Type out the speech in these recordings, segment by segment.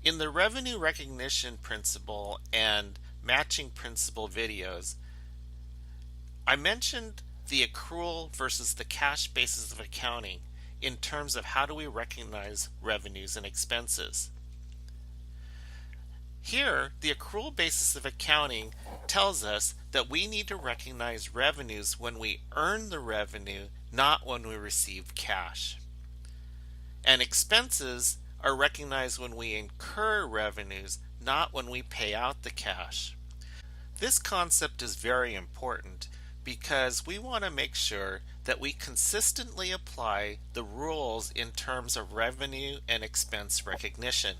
In the revenue recognition principle and matching principle videos, I mentioned the accrual versus the cash basis of accounting in terms of how do we recognize revenues and expenses. Here, the accrual basis of accounting tells us that we need to recognize revenues when we earn the revenue, not when we receive cash. And expenses are recognized when we incur revenues, not when we pay out the cash. This concept is very important because we want to make sure that we consistently apply the rules in terms of revenue and expense recognition.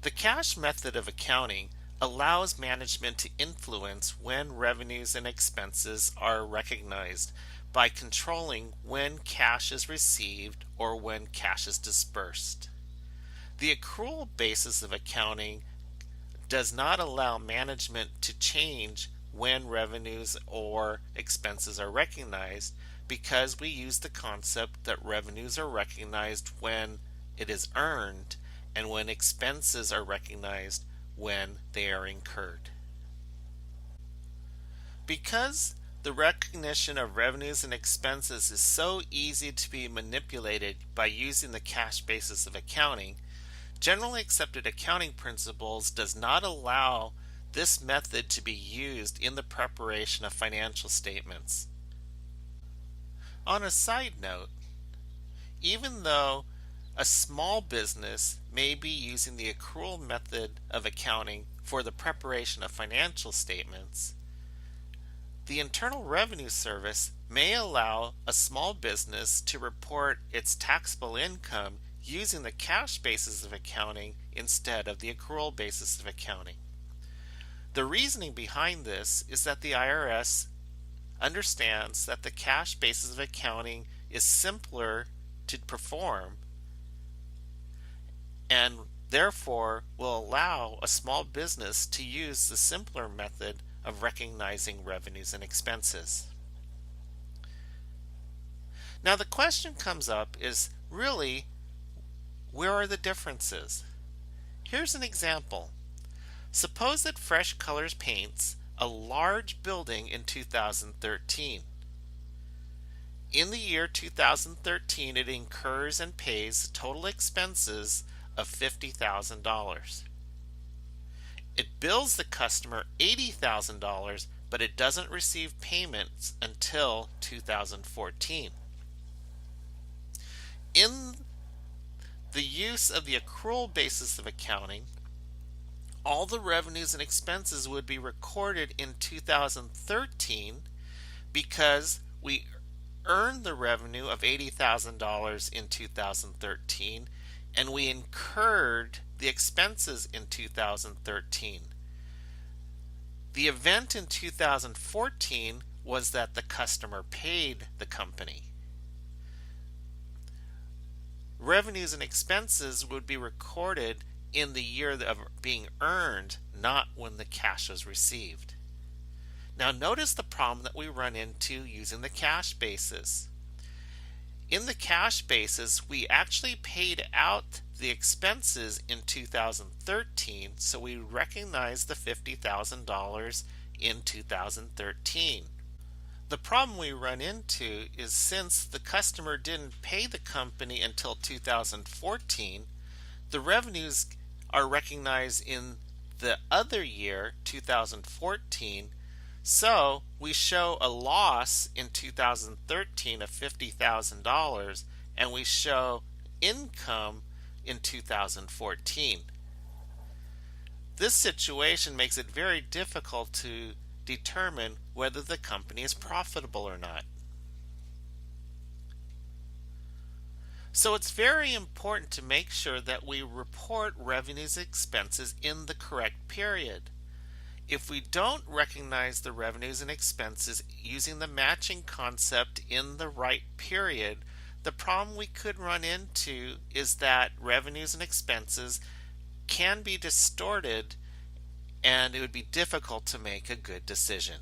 The cash method of accounting allows management to influence when revenues and expenses are recognized by controlling when cash is received or when cash is disbursed. The accrual basis of accounting does not allow management to change when revenues or expenses are recognized because we use the concept that revenues are recognized when it is earned and when expenses are recognized when they are incurred. Because the recognition of revenues and expenses is so easy to be manipulated by using the cash basis of accounting, generally accepted accounting principles does not allow this method to be used in the preparation of financial statements. On a side note, even though a small business may be using the accrual method of accounting for the preparation of financial statements, the Internal Revenue Service may allow a small business to report its taxable income using the cash basis of accounting instead of the accrual basis of accounting. The reasoning behind this is that the IRS understands that the cash basis of accounting is simpler to perform and therefore will allow a small business to use the simpler method of recognizing revenues and expenses. Now the question comes up is really, where are the differences? Here's an example. Suppose that Fresh Colors paints a large building in 2013. In the year 2013, it incurs and pays total expenses of $50,000. It bills the customer $80,000, but it doesn't receive payments until 2014. In the use of the accrual basis of accounting, all the revenues and expenses would be recorded in 2013 because we earned the revenue of $80,000 in 2013 and we incurred the expenses in 2013. The event in 2014 was that the customer paid the company. Revenues and expenses would be recorded in the year of being earned, not when the cash was received. Now notice the problem that we run into using the cash basis. In the cash basis, we actually paid out the expenses in 2013, so we recognize the $50,000 in 2013. The problem we run into is since the customer didn't pay the company until 2014, the revenues are recognized in the other year, 2014, so we show a loss in 2013 of $50,000 and we show income in 2014. This situation makes it very difficult to determine whether the company is profitable or not. So it's very important to make sure that we report revenues and expenses in the correct period. If we don't recognize the revenues and expenses using the matching concept in the right period, the problem we could run into is that revenues and expenses can be distorted and it would be difficult to make a good decision.